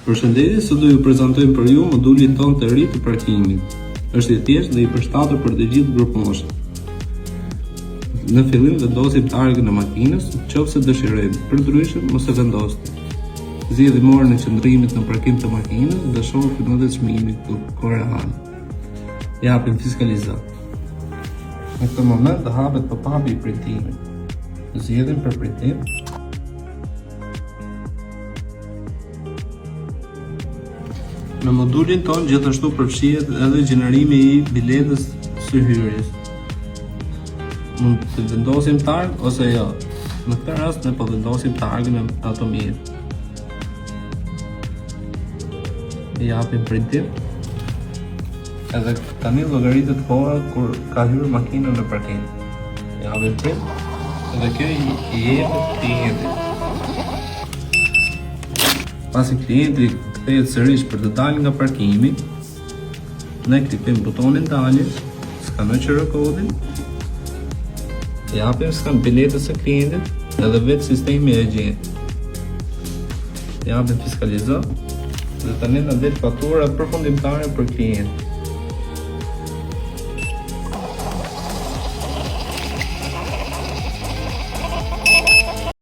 Përshëndetje, sot do ju prezantojmë për ju modulin ton të ri të parkimit. Është i thjeshtë dhe i përshtatur për të gjithë grupmoshat. Në fillim vendosim targën e makinës, nëse dëshirojmë. Përndryshe mos e vendosni. Zgjidhni orën e qëndrimit në parkim të makinës dhe shohim edhe çmimin kur e han. Japim fiskalizat. Në këtë moment dhe hapet pop-up i printimit. Zgjedhim për printim. Në modulin ton gjithashtu përfshihet edhe gjenerimi i biletës së hyrjes. Mund të vendosim targ ose jo. Në këtë rast ne po vendosim targën e automjet. Japim printim. Edhe tani llogaritet koha kur ka hyrë makina në parkim. Japim print. Edhe kjo i jepet klientit. Pasi klienti kthehet sërish për të dalë nga parkimi, ne klikojmë butonin dalje, skanoj QR kodin, japim skan biletës së klientit, edhe vetë sistemi e gjen. Japim fiskalizo dhe tani na del fatura përfundimtare për klient.